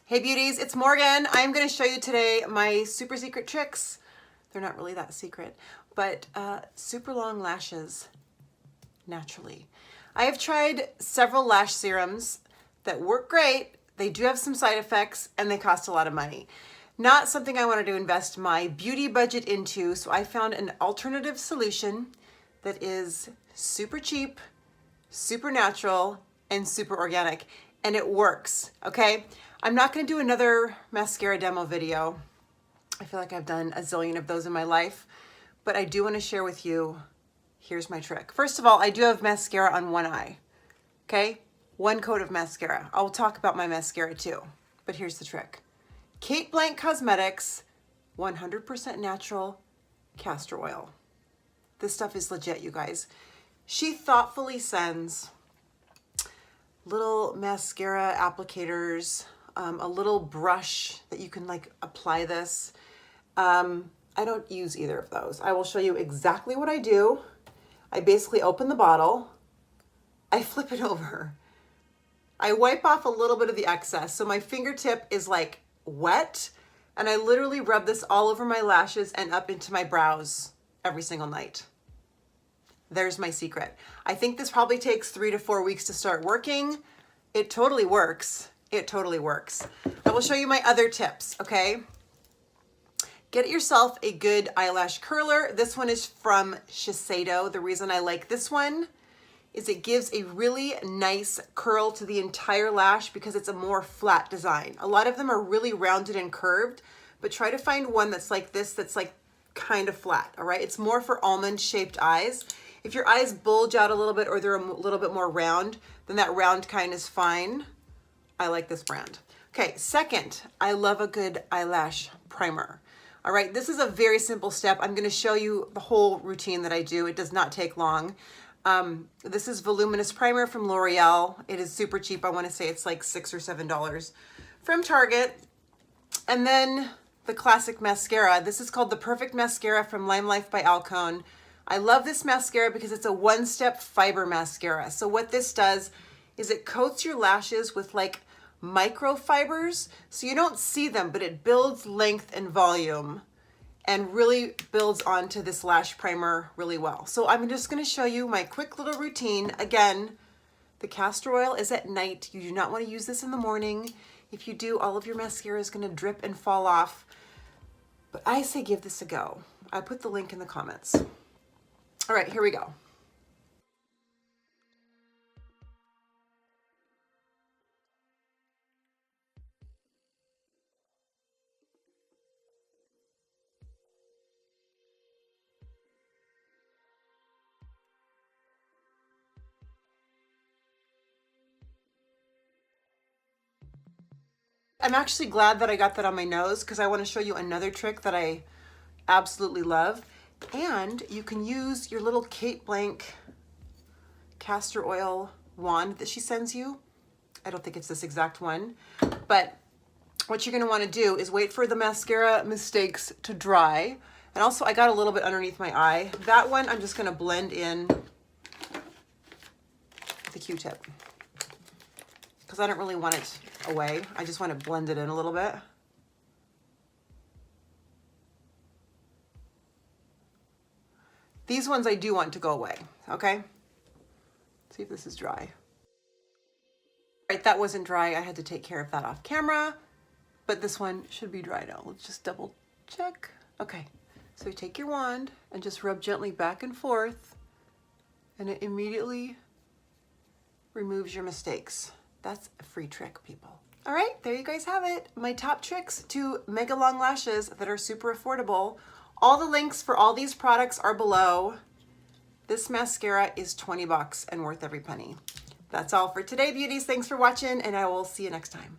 Hey beauties, it's Morgan. I'm going to show you today my super secret tricks. They're not really that secret, but super long lashes naturally. I have tried several lash serums that work great. They do have some side effects and they cost a lot of money. Not something I wanted to invest my beauty budget into, so I found an alternative solution that is super cheap, super natural, and super organic, and it works, okay? I'm not gonna do another mascara demo video. I feel like I've done a zillion of those in my life, but I do wanna share with you, here's my trick. First of all, I do have mascara on one eye, okay? One coat of mascara. I'll talk about my mascara too, but here's the trick. Kate Blanc Cosmetics, 100% natural castor oil. This stuff is legit, you guys. She thoughtfully sends little mascara applicators, a little brush that you can like apply this. I don't use either of those. I will show you exactly what I do. I basically open the bottle, I flip it over, I wipe off a little bit of the excess. So my fingertip is like wet, and I literally rub this all over my lashes and up into my brows every single night. There's my secret. I think this probably takes 3 to 4 weeks to start working. It totally works. It totally works. I will show you my other tips, okay? Get yourself a good eyelash curler. This one is from Shiseido. The reason I like this one is it gives a really nice curl to the entire lash because it's a more flat design. A lot of them are really rounded and curved, but try to find one that's like this, that's like kind of flat, all right? It's more for almond shaped eyes. If your eyes bulge out a little bit or they're a little bit more round, then that round kind is fine. I like this brand. Okay, second, I love a good eyelash primer. All right, this is a very simple step. I'm gonna show you the whole routine that I do. It does not take long. This is Voluminous Primer from L'Oreal. It is super cheap. I wanna say it's like $6 or $7 from Target. And then the classic mascara. This is called the Perfect Mascara from LimeLife by Alcone. I love this mascara because it's a one-step fiber mascara. So what this does is it coats your lashes with like microfibers, so you don't see them, but it builds length and volume and really builds onto this lash primer really well. So I'm just gonna show you my quick little routine. Again, the castor oil is at night. You do not wanna use this in the morning. If you do, all of your mascara is gonna drip and fall off. But I say give this a go. I put the link in the comments. All right, here we go. I'm actually glad that I got that on my nose because I want to show you another trick that I absolutely love. And you can use your little Kate Blanc castor oil wand that she sends you. I don't think it's this exact one, but what you're going to want to do is wait for the mascara mistakes to dry. And also I got a little bit underneath my eye. That one I'm just going to blend in with a Q-tip because I don't really want it away. I just want to blend it in a little bit. These ones I do want to go away, okay? See if this is dry. All right, that wasn't dry. I had to take care of that off camera, but this one should be dry now. Let's just double check. Okay, so you take your wand and just rub gently back and forth, and it immediately removes your mistakes. That's a free trick, people. All right, there you guys have it. My top tricks to mega long lashes that are super affordable. All the links for all these products are below. This mascara is 20 bucks and worth every penny. That's all for today, beauties. Thanks for watching, and I will see you next time.